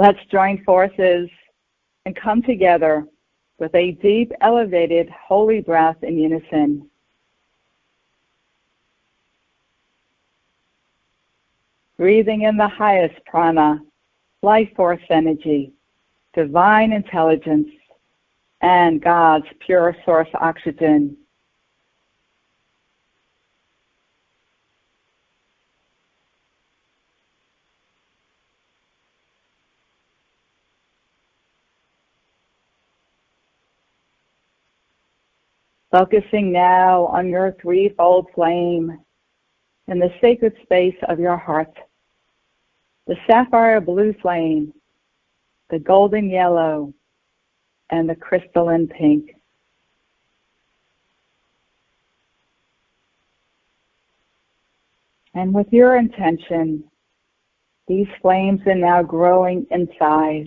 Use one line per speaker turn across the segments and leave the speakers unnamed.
Let's join forces and come together with a deep, elevated, holy breath in unison. Breathing in the highest prana, life force energy, divine intelligence, and God's pure source oxygen. Focusing now on your threefold flame in the sacred space of your heart. The sapphire blue flame, the golden yellow, and the crystalline pink. And with your intention, these flames are now growing in size.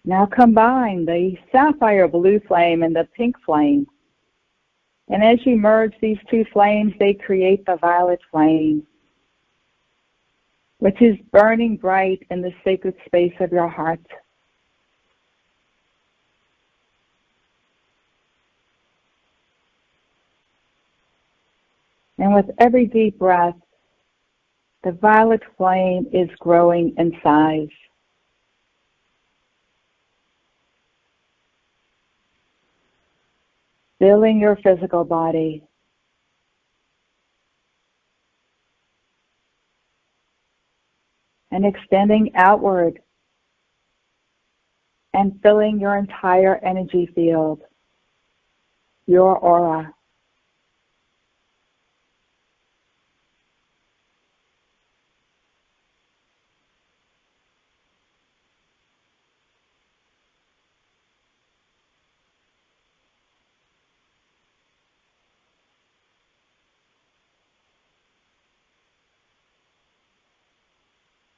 Now combine the sapphire blue flame and the pink flame. And as you merge these two flames, they create the violet flame, which is burning bright in the sacred space of your heart. And with every deep breath, the violet flame is growing in size. Filling your physical body. And extending outward and filling your entire energy field, your aura.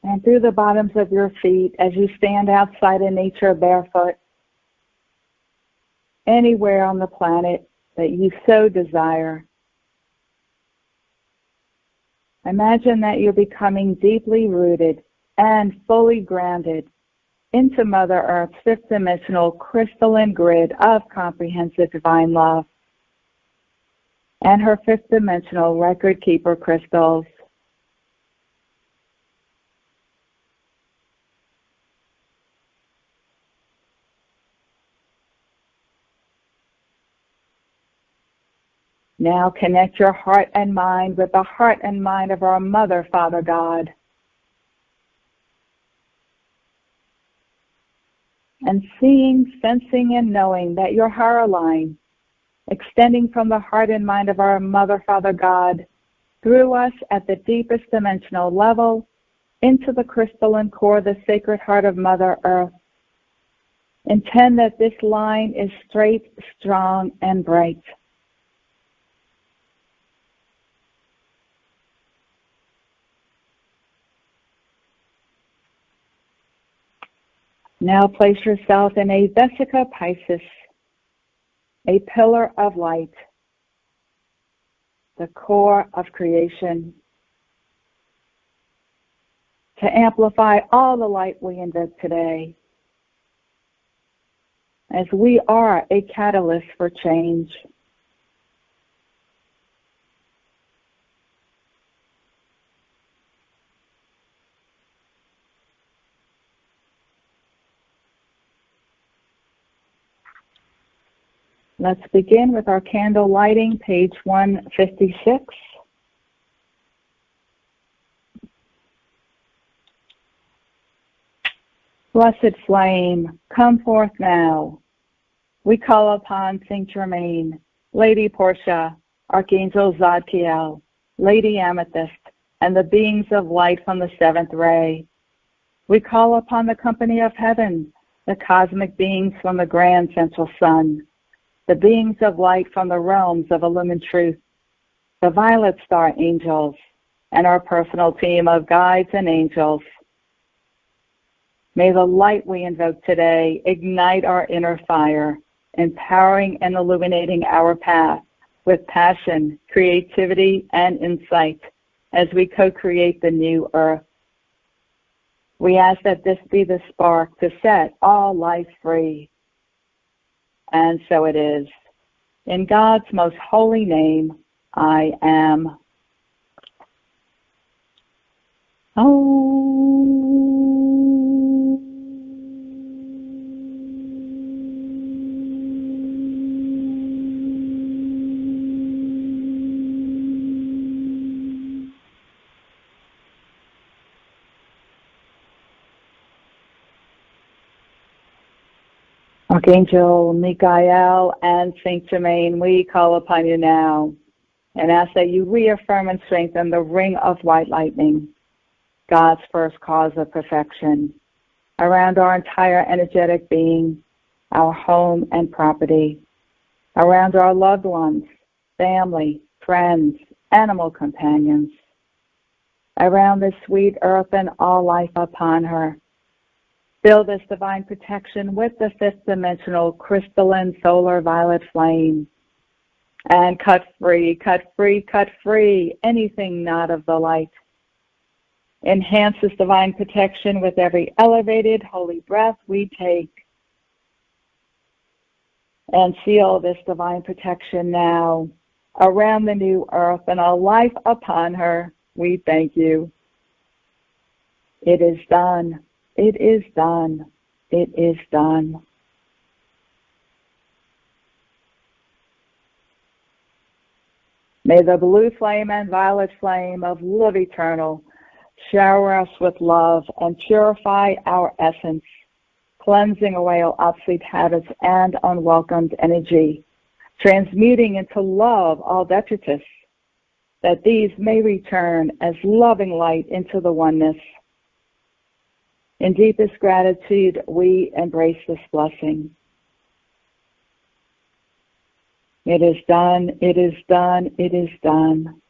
And through the bottoms of your feet as you stand outside in nature barefoot, anywhere on the planet that you so desire. Imagine that you're becoming deeply rooted and fully grounded into Mother Earth's fifth-dimensional crystalline grid of comprehensive divine love and her fifth-dimensional record-keeper crystals. Now connect your heart and mind with the heart and mind of our Mother, Father God. And seeing, sensing, and knowing that your higher line, extending from the heart and mind of our Mother, Father God, through us at the deepest dimensional level, into the crystalline core, the sacred heart of Mother Earth. Intend that this line is straight, strong, and bright. Now place yourself in a Vesica Piscis, a pillar of light, the core of creation, to amplify all the light we invoke today, as we are a catalyst for change. Let's begin with our candle lighting, page 156. Blessed flame, come forth now. We call upon Saint Germain, Lady Portia, Archangel Zadkiel, Lady Amethyst, and the beings of light from the seventh ray. We call upon the company of heaven, the cosmic beings from the grand central sun, the beings of light from the realms of illumined truth, the violet star angels, and our personal team of guides and angels. May the light we invoke today ignite our inner fire empowering and illuminating our path with passion, creativity, and insight as we co-create the new earth. We ask that this be the spark to set all life free. And so it is. In God's most holy name, I am. Archangel Michael and Saint Germain, we call upon you now and ask that you reaffirm and strengthen the ring of white lightning, God's first cause of perfection, around our entire energetic being, our home and property, around our loved ones, family, friends, animal companions, around this sweet earth and all life upon her. Fill this divine protection with the fifth dimensional crystalline solar violet flame. And cut free anything not of the light. Enhance this divine protection with every elevated holy breath we take. And seal this divine protection now around the new earth and all life upon her. We thank you. It is done. It is done. It is done. May the blue flame and violet flame of love eternal shower us with love and purify our essence, cleansing away all obsolete habits and unwelcomed energy, transmuting into love all detritus, that these may return as loving light into the oneness. In deepest gratitude, we embrace this blessing. It is done, it is done, it is done.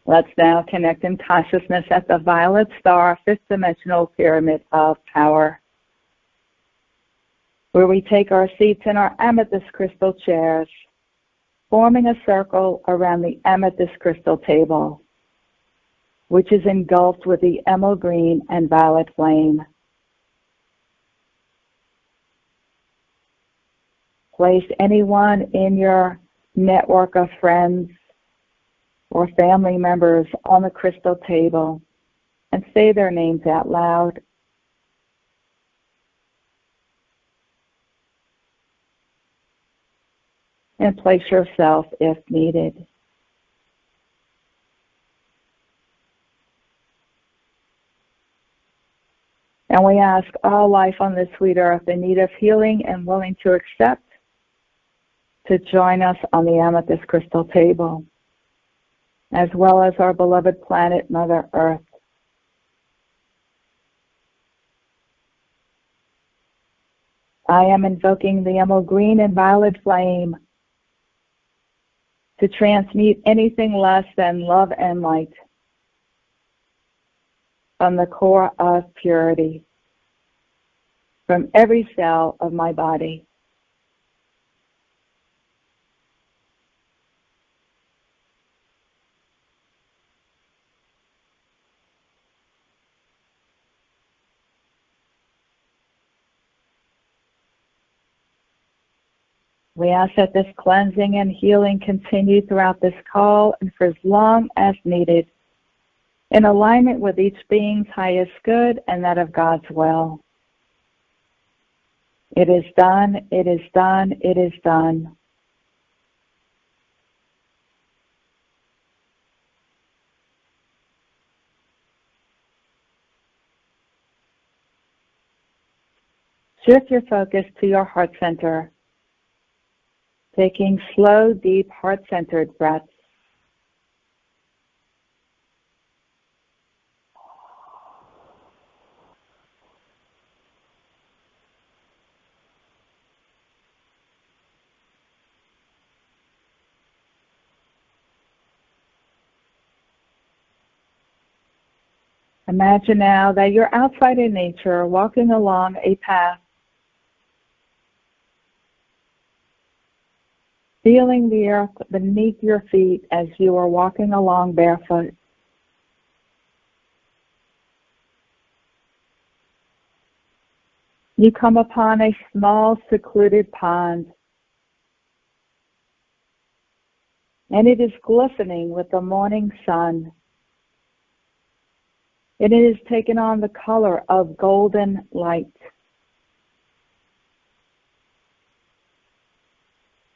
Let's now connect in consciousness at the violet star, fifth dimensional pyramid of power, where we take our seats in our amethyst crystal chairs, forming a circle around the amethyst crystal table, which is engulfed with the emerald green and violet flame. Place anyone in your network of friends or family members on the crystal table and say their names out loud. And place yourself if needed. And we ask all life on this sweet earth in need of healing and willing to accept to join us on the amethyst crystal table, as well as our beloved planet, Mother Earth. I am invoking the emerald green and violet flame to transmute anything less than love and light from the core of purity, from every cell of my body. We ask that this cleansing and healing continue throughout this call and for as long as needed, in alignment with each being's highest good and that of God's will. It is done, it is done, it is done. Shift your focus to your heart center, taking slow, deep, heart-centered breaths. Imagine now that you're outside in nature, walking along a path, feeling the earth beneath your feet as you are walking along barefoot. You come upon a small, secluded pond, and it is glistening with the morning sun. And it has taken on the color of golden light.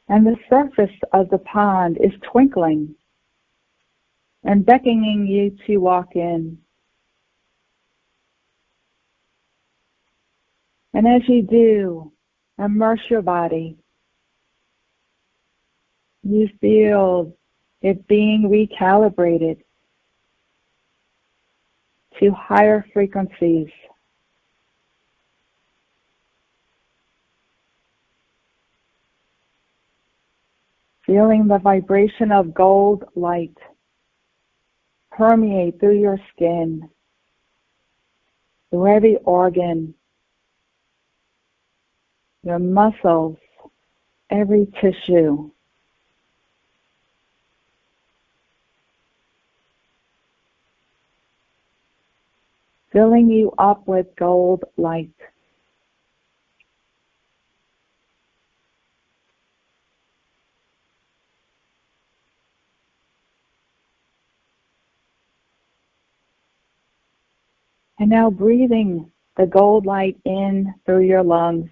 And the surface of the pond is twinkling and beckoning you to walk in. And as you do, immerse your body. You feel it being recalibrated to higher frequencies. Feeling the vibration of gold light permeate through your skin, through every organ, your muscles, every tissue. Filling you up with gold light. And now breathing the gold light in through your lungs.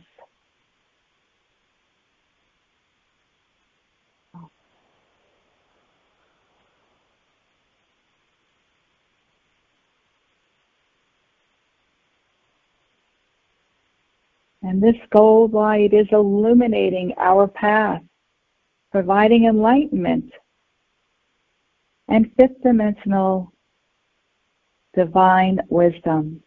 And this gold light is illuminating our path, providing enlightenment and fifth dimensional divine wisdom.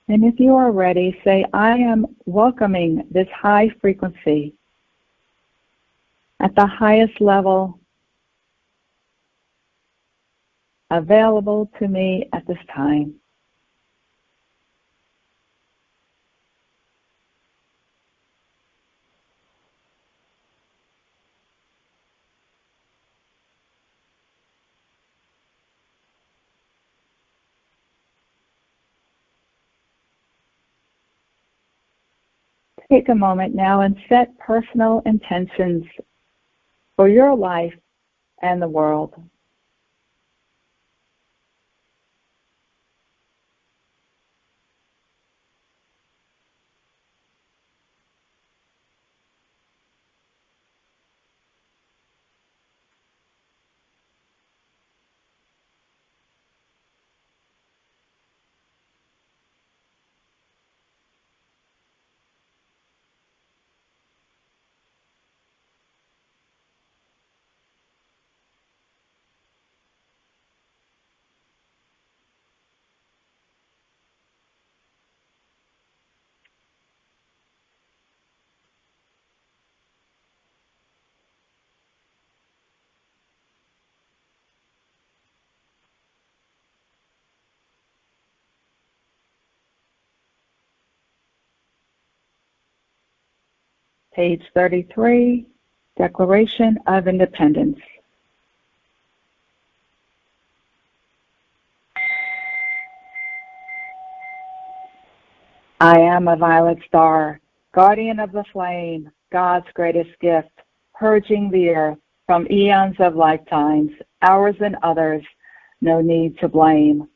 And if you are ready, say, I am welcoming this high frequency at the highest level available to me at this time. Take a moment now and set personal intentions for your life and the world. Page 33, Declaration of Independence. I am a violet star, guardian of the flame, God's greatest gift, purging the earth from eons of lifetimes, ours and others, no need to blame.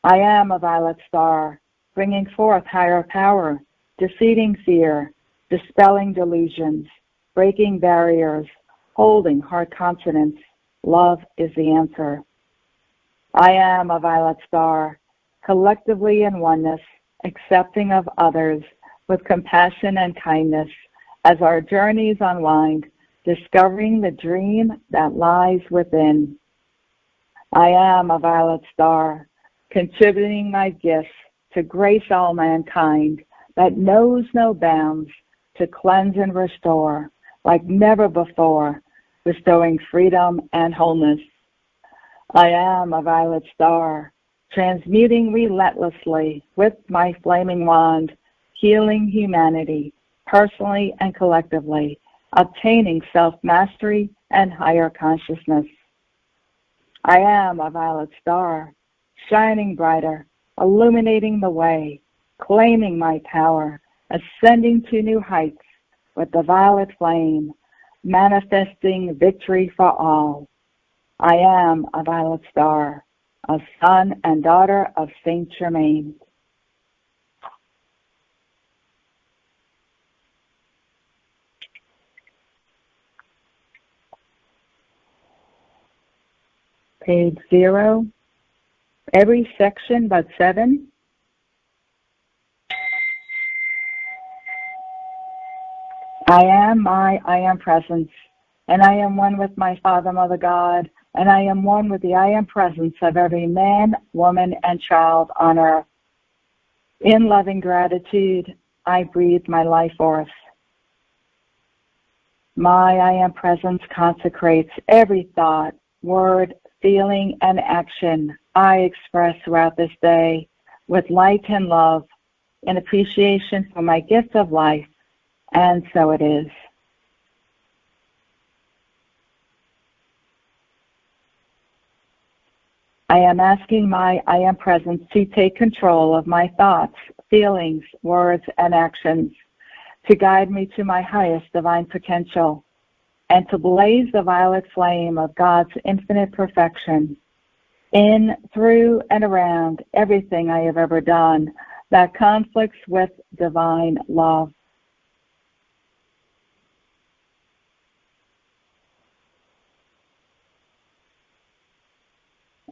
I am a violet star, bringing forth higher power, defeating fear, dispelling delusions, breaking barriers, holding heart consonance. Love is the answer. I am a violet star, collectively in oneness, accepting of others with compassion and kindness as our journeys unwind, discovering the dream that lies within. I am a violet star, contributing my gifts to grace all mankind that knows no bounds, to cleanse and restore like never before, bestowing freedom and wholeness. I am a violet star, transmuting relentlessly with my flaming wand, healing humanity, personally and collectively, obtaining self-mastery and higher consciousness. I am a violet star, shining brighter, illuminating the way, claiming my power, ascending to new heights with the violet flame, manifesting victory for all. I am a violet star, a son and daughter of Saint Germain. Page 0, every section but 7. I am my I am presence, and I am one with my Father, Mother God, and I am one with the I am presence of every man, woman, and child on earth. In loving gratitude, I breathe my life forth. My I am presence consecrates every thought, word, feeling, and action I express throughout this day with light and love in appreciation for my gift of life, and so it is. I am asking my I am presence to take control of my thoughts, feelings, words, and actions, to guide me to my highest divine potential, and to blaze the violet flame of God's infinite perfection in, through, and around everything I have ever done that conflicts with divine love.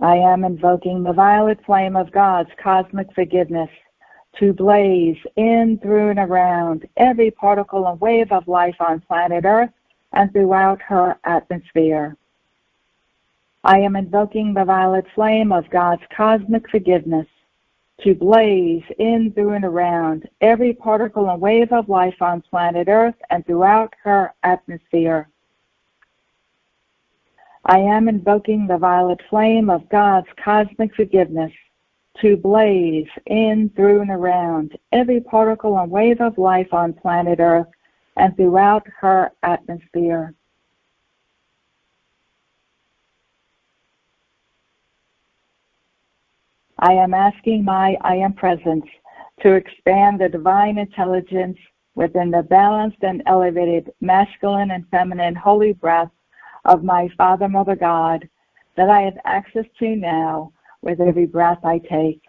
I am invoking the violet flame of God's cosmic forgiveness to blaze in, through, and around every particle and wave of life on planet Earth and throughout her atmosphere. I am invoking the violet flame of God's cosmic forgiveness to blaze in, through, and around every particle and wave of life on planet Earth and throughout her atmosphere. I am invoking the violet flame of God's cosmic forgiveness to blaze in, through, and around every particle and wave of life on planet Earth and throughout her atmosphere. I am asking my I am presence to expand the divine intelligence within the balanced and elevated masculine and feminine holy breath of my Father, Mother God, that I have access to now with every breath I take.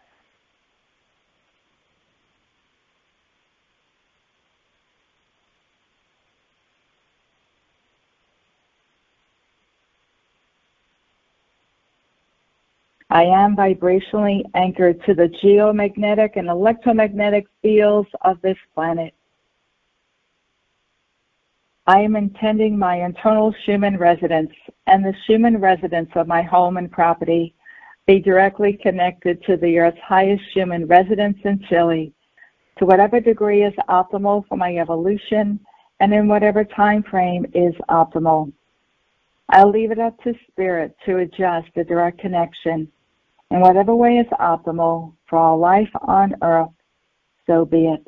I am vibrationally anchored to the geomagnetic and electromagnetic fields of this planet. I am intending my internal Schumann resonance and the Schumann resonance of my home and property be directly connected to the Earth's highest Schumann resonance in Chile, to whatever degree is optimal for my evolution and in whatever time frame is optimal. I'll leave it up to Spirit to adjust the direct connection in whatever way is optimal for all life on Earth, so be it.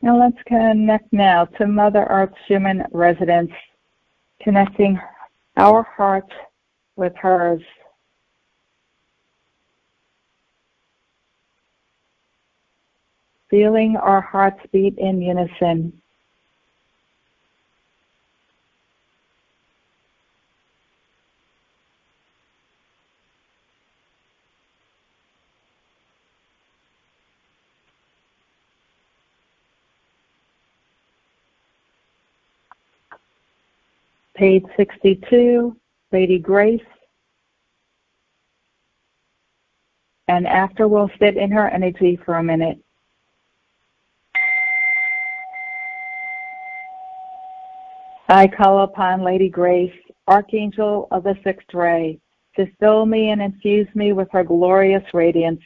Now let's connect now to Mother Earth's Schumann resonance, connecting our heart with hers. Feeling our hearts beat in unison. Page 62, Lady Grace. And after we'll sit in her energy for a minute. I call upon Lady Grace, Archangel of the Sixth Ray, to fill me and infuse me with her glorious radiance.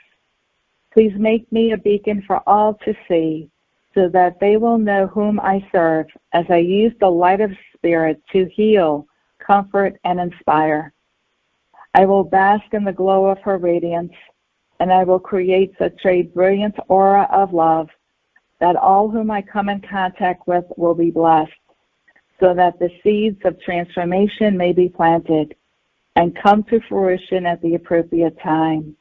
Please make me a beacon for all to see, so that they will know whom I serve as I use the light of Spirit to heal, comfort, and inspire. I will bask in the glow of her radiance, and I will create such a brilliant aura of love that all whom I come in contact with will be blessed, so that the seeds of transformation may be planted and come to fruition at the appropriate time.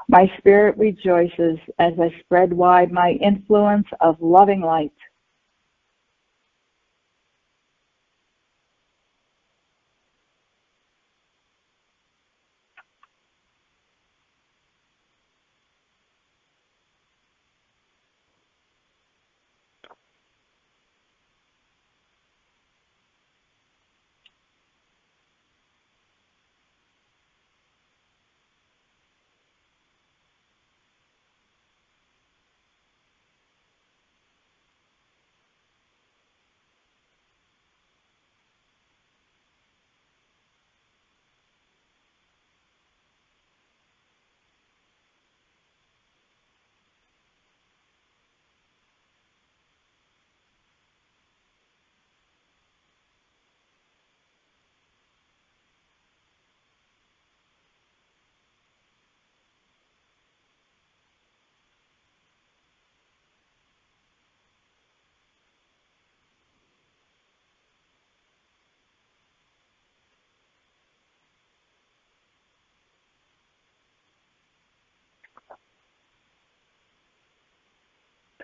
My spirit rejoices as I spread wide my influence of loving light.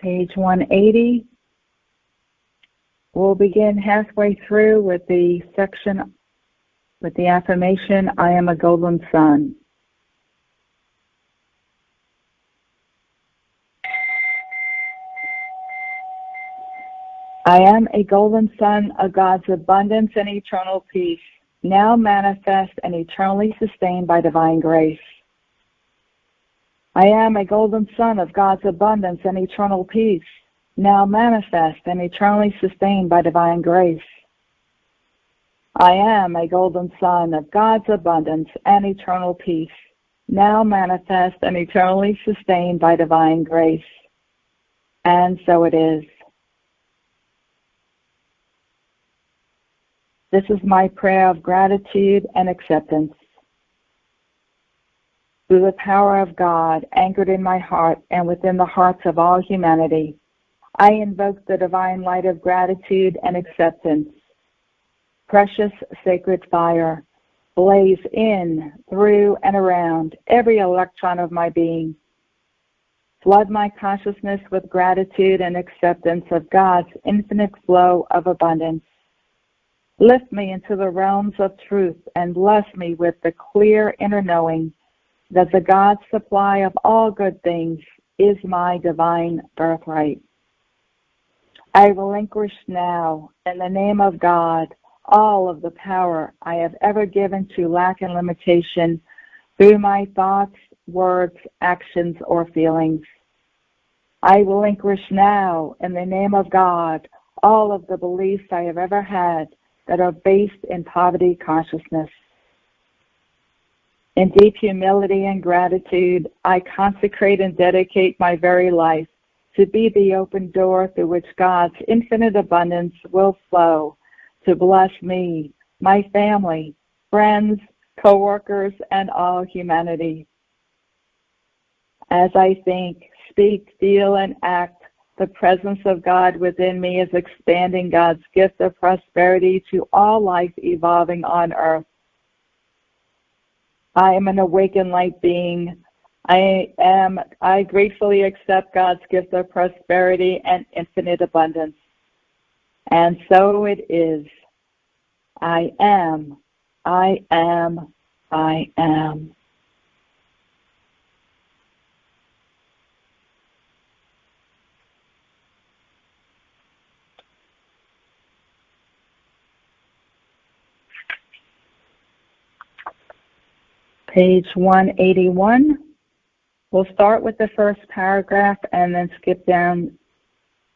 Page 180. We'll begin halfway through with the section with the affirmation, I am a golden sun. I am a golden sun of God's abundance and eternal peace, now manifest and eternally sustained by divine grace. I am a golden sun of God's abundance and eternal peace, now manifest and eternally sustained by divine grace. I am a golden sun of God's abundance and eternal peace, now manifest and eternally sustained by divine grace. And so it is. This is my prayer of gratitude and acceptance. Through the power of God anchored in my heart and within the hearts of all humanity, I invoke the divine light of gratitude and acceptance. Precious sacred fire, blaze in, through, and around every electron of my being. Flood my consciousness with gratitude and acceptance of God's infinite flow of abundance. Lift me into the realms of truth and bless me with the clear inner knowing that the God's supply of all good things is my divine birthright. I relinquish now, in the name of God, all of the power I have ever given to lack and limitation through my thoughts, words, actions, or feelings. I relinquish now, in the name of God, all of the beliefs I have ever had that are based in poverty consciousness. In deep humility and gratitude, I consecrate and dedicate my very life to be the open door through which God's infinite abundance will flow to bless me, my family, friends, co-workers, and all humanity. As I think, speak, feel, and act, the presence of God within me is expanding God's gift of prosperity to all life evolving on earth. I am an awakened light being. I gratefully accept God's gift of prosperity and infinite abundance. And so it is. I am. I am. I am. Page 181. We'll start with the first paragraph and then skip down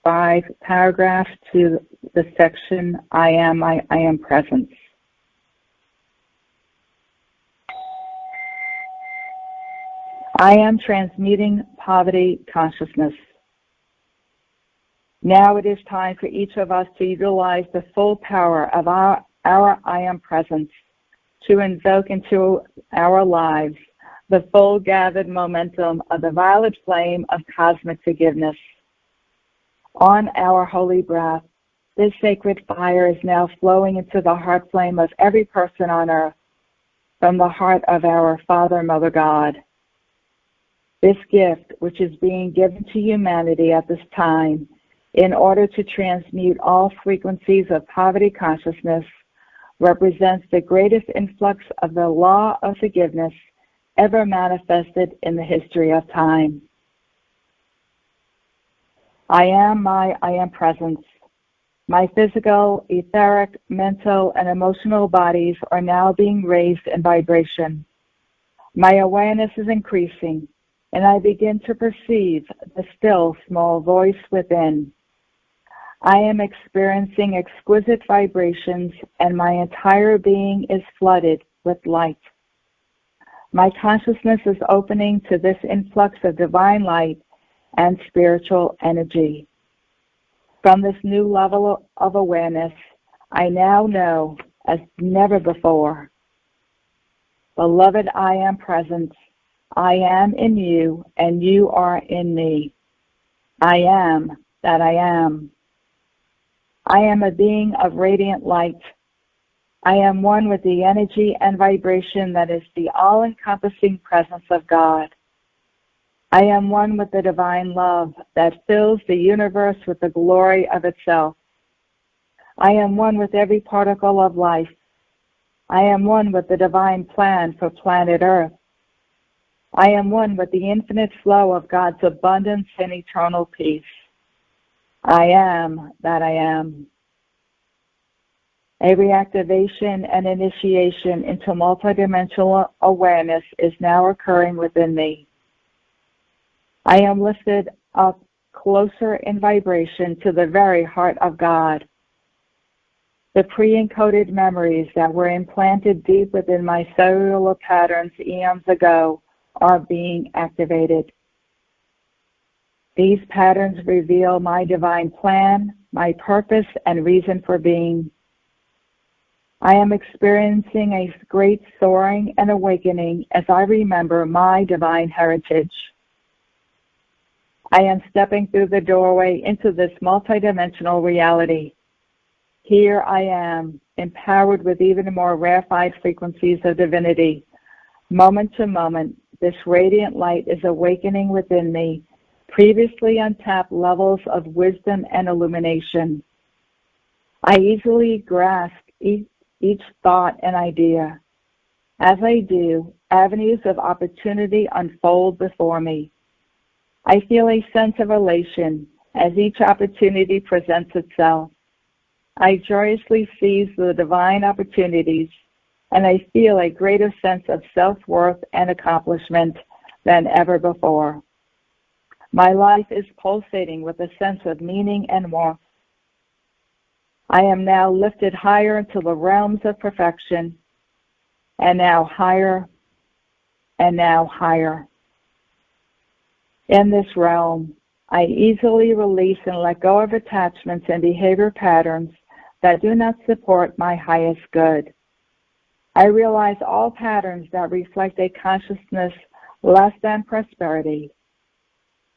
5 paragraphs to the section I am presence. I am transmuting poverty consciousness. Now it is time for each of us to utilize the full power of our I am presence to invoke into our lives the full gathered momentum of the violet flame of cosmic forgiveness. On our holy breath, this sacred fire is now flowing into the heart flame of every person on earth from the heart of our Father, Mother God. This gift, which is being given to humanity at this time, in order to transmute all frequencies of poverty consciousness, represents the greatest influx of the law of forgiveness ever manifested in the history of time. I am presence. My physical, etheric, mental, and emotional bodies are now being raised in vibration. My awareness is increasing, and I begin to perceive the still small voice within. I am experiencing exquisite vibrations, and my entire being is flooded with light. My consciousness is opening to this influx of divine light and spiritual energy. From this new level of awareness, I now know as never before. Beloved, I am presence. I am in you, and you are in me. I am that I am. I am a being of radiant light. I am one with the energy and vibration that is the all-encompassing presence of God. I am one with the divine love that fills the universe with the glory of itself. I am one with every particle of life. I am one with the divine plan for planet Earth. I am one with the infinite flow of God's abundance and eternal peace. I am that I am. A reactivation and initiation into multidimensional awareness is now occurring within me. I am lifted up closer in vibration to the very heart of God. The pre-encoded memories that were implanted deep within my cellular patterns eons ago are being activated. These patterns reveal my divine plan, my purpose, and reason for being. I am experiencing a great soaring and awakening as I remember my divine heritage. I am stepping through the doorway into this multidimensional reality. Here I am, empowered with even more rarefied frequencies of divinity. Moment to moment, this radiant light is awakening within me previously untapped levels of wisdom and illumination. I easily grasp each thought and idea. As I do, avenues of opportunity unfold before me. I feel a sense of elation as each opportunity presents itself. I joyously seize the divine opportunities, and I feel a greater sense of self-worth and accomplishment than ever before. My life is pulsating with a sense of meaning and warmth. I am now lifted higher into the realms of perfection, and now higher, and now higher. In this realm, I easily release and let go of attachments and behavior patterns that do not support my highest good. I realize all patterns that reflect a consciousness less than prosperity.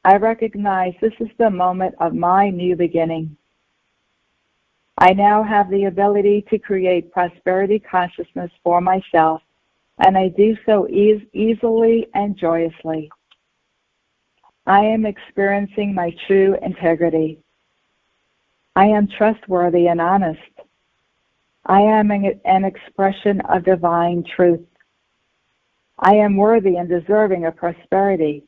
I recognize this is the moment of my new beginning. I now have the ability to create prosperity consciousness for myself, and I do so easily and joyously. I am experiencing my true integrity. I am trustworthy and honest. I am an expression of divine truth. I am worthy and deserving of prosperity,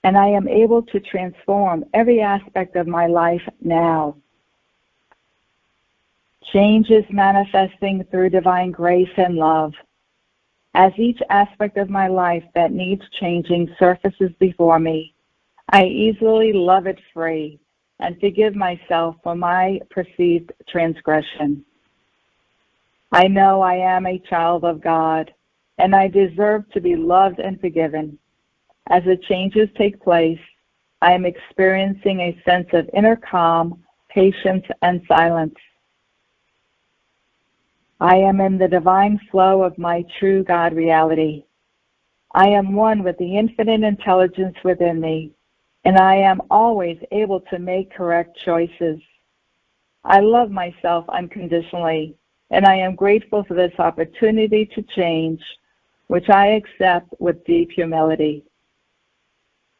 and I am able to transform every aspect of my life now. Change is manifesting through divine grace and love. As each aspect of my life that needs changing surfaces before me, I easily love it free and forgive myself for my perceived transgression. I know I am a child of God, and I deserve to be loved and forgiven. As the changes take place, I am experiencing a sense of inner calm, patience, and silence. I am in the divine flow of my true God reality. I am one with the infinite intelligence within me, and I am always able to make correct choices. I love myself unconditionally, and I am grateful for this opportunity to change, which I accept with deep humility.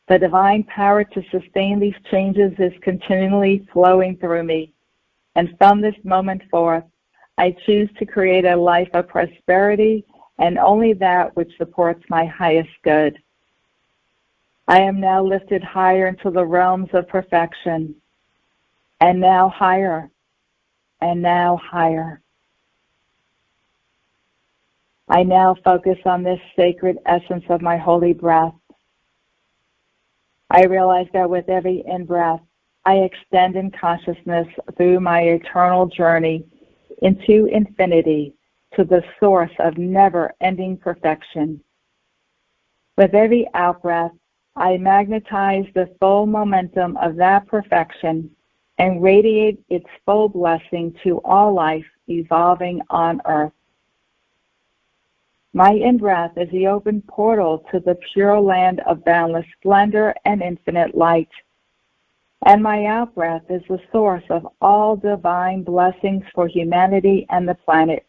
The divine power to sustain these changes is continually flowing through me, and from this moment forth, I choose to create a life of prosperity and only that which supports my highest good. I am now lifted higher into the realms of perfection, and now higher, and now higher. I now focus on this sacred essence of my holy breath. I realize that with every in-breath, I extend in consciousness through my eternal journey into infinity to the source of never-ending perfection. With every out-breath, I magnetize the full momentum of that perfection and radiate its full blessing to all life evolving on earth. My in-breath is the open portal to the pure land of boundless splendor and infinite light. And my out-breath is the source of all divine blessings for humanity and the planet.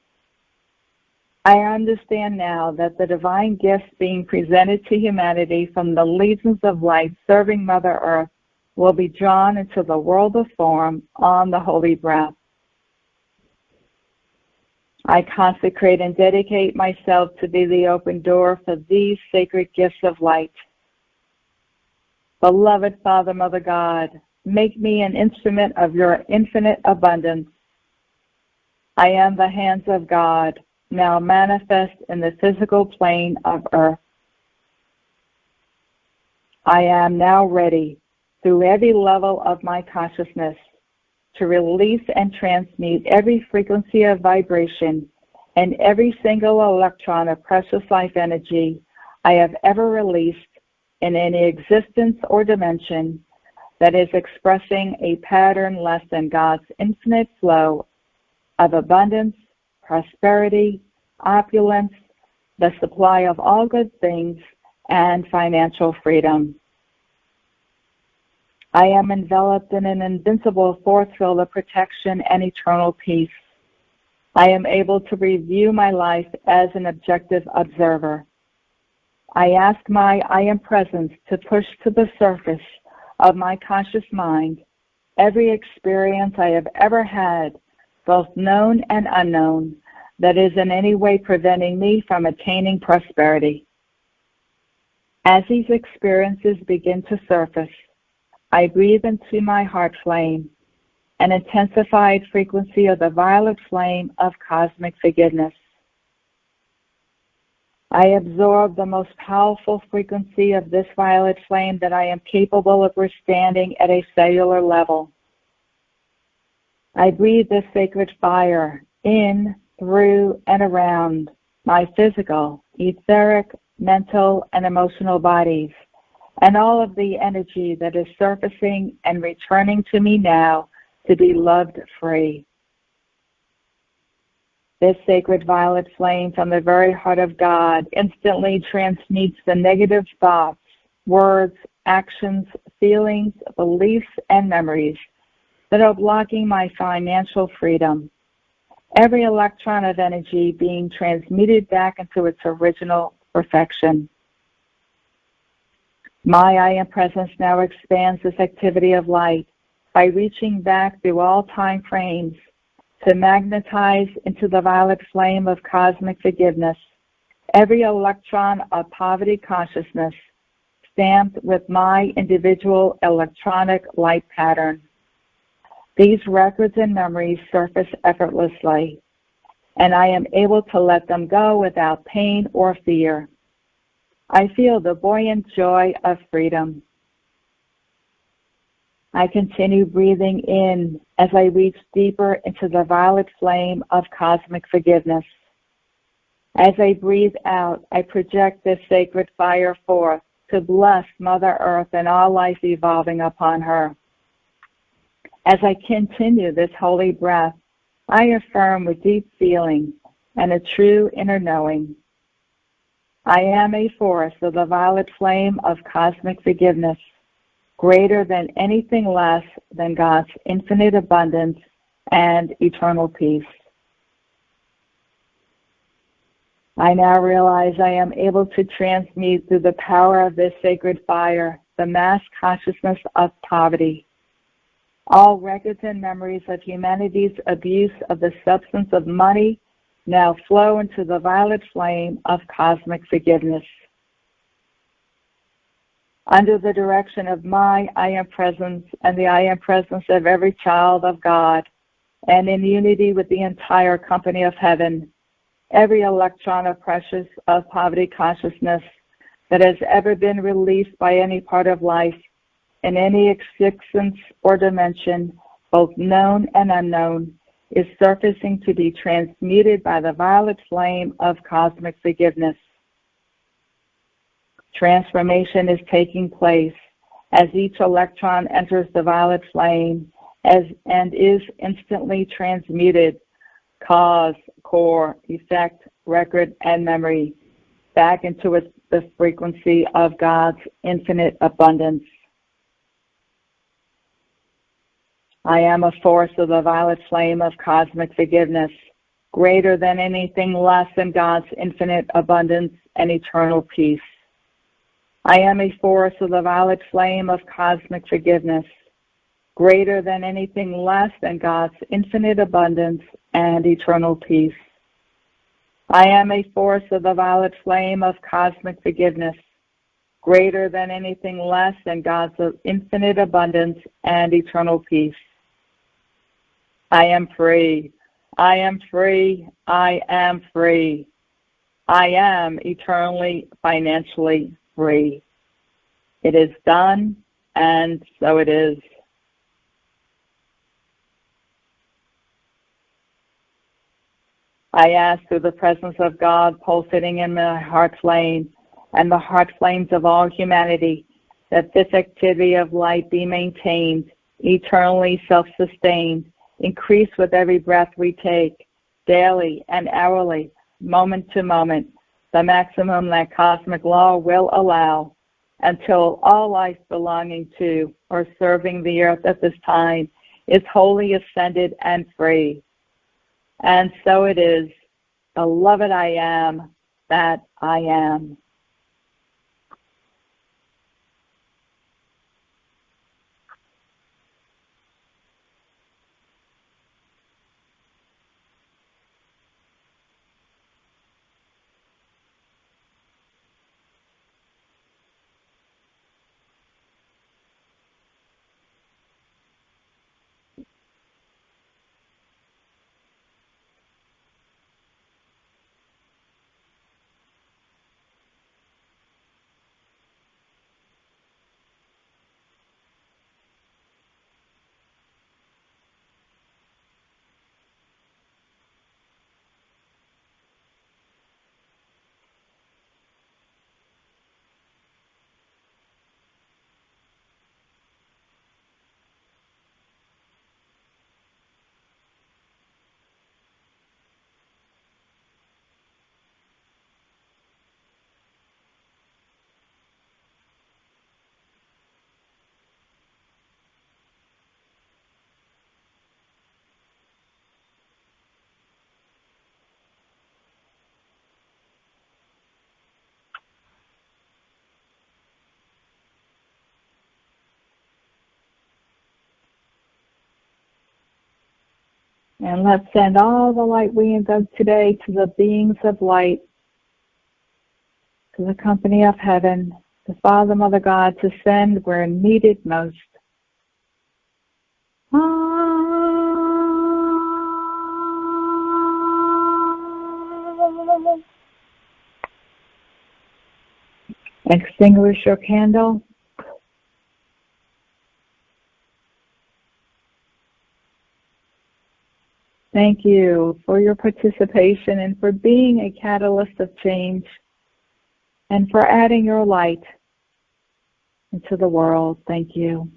I understand now that the divine gifts being presented to humanity from the legions of light serving Mother Earth will be drawn into the world of form on the holy breath. I consecrate and dedicate myself to be the open door for these sacred gifts of light. Beloved Father, Mother God, make me an instrument of your infinite abundance. I am the hands of God, now manifest in the physical plane of earth. I am now ready, through every level of my consciousness, to release and transmute every frequency of vibration and every single electron of precious life energy I have ever released in any existence or dimension that is expressing a pattern less than God's infinite flow of abundance, prosperity, opulence, the supply of all good things, and financial freedom. I am enveloped in an invincible force field of protection and eternal peace. I am able to review my life as an objective observer. I ask my I Am Presence to push to the surface of my conscious mind every experience I have ever had, both known and unknown, that is in any way preventing me from attaining prosperity. As these experiences begin to surface, I breathe into my heart flame an intensified frequency of the violet flame of cosmic forgiveness. I absorb the most powerful frequency of this violet flame that I am capable of withstanding at a cellular level. I breathe this sacred fire in, through, and around my physical, etheric, mental, and emotional bodies, and all of the energy that is surfacing and returning to me now to be loved free. This sacred violet flame from the very heart of God instantly transmutes the negative thoughts, words, actions, feelings, beliefs, and memories that are blocking my financial freedom. Every electron of energy being transmuted back into its original perfection. My I Am Presence now expands this activity of light by reaching back through all time frames to magnetize into the violet flame of cosmic forgiveness every electron of poverty consciousness stamped with my individual electronic light pattern. These records and memories surface effortlessly, and I am able to let them go without pain or fear. I feel the buoyant joy of freedom. I continue breathing in as I reach deeper into the violet flame of cosmic forgiveness. As I breathe out, I project this sacred fire forth to bless Mother Earth and all life evolving upon her. As I continue this holy breath, I affirm with deep feeling and a true inner knowing, I am a force of the violet flame of cosmic forgiveness, greater than anything less than God's infinite abundance and eternal peace. I now realize I am able to transmute through the power of this sacred fire the mass consciousness of poverty. All records and memories of humanity's abuse of the substance of money now flow into the violet flame of cosmic forgiveness. Under the direction of my I Am Presence and the I Am Presence of every child of God, and in unity with the entire company of heaven, every electron of precious of poverty consciousness that has ever been released by any part of life in any existence or dimension, both known and unknown, is surfacing to be transmuted by the violet flame of cosmic forgiveness. Transformation is taking place as each electron enters the violet flame and is instantly transmuted, cause, core, effect, record, and memory back into the frequency of God's infinite abundance. I am a force of the violet flame of cosmic forgiveness, greater than anything less than God's infinite abundance and eternal peace. I am a force of the violet flame of cosmic forgiveness, greater than anything less than God's infinite abundance and eternal peace. I am a force of the violet flame of cosmic forgiveness, greater than anything less than God's infinite abundance and eternal peace. I am free. I am free. I am free. I am eternally, financially free. It is done, and so it is. I ask through the presence of God pulsating in my heart flame and the heart flames of all humanity, that this activity of light be maintained, eternally self-sustained, increase with every breath we take, daily and hourly, moment to moment, the maximum that cosmic law will allow, until all life belonging to or serving the earth at this time is wholly ascended and free. And so it is, beloved I am, that I am. And let's send all the light winds of today to the beings of light, to the company of heaven, the Father, Mother, God, to send where needed most. Extinguish your candle. Thank you for your participation and for being a catalyst of change and for adding your light into the world. Thank you.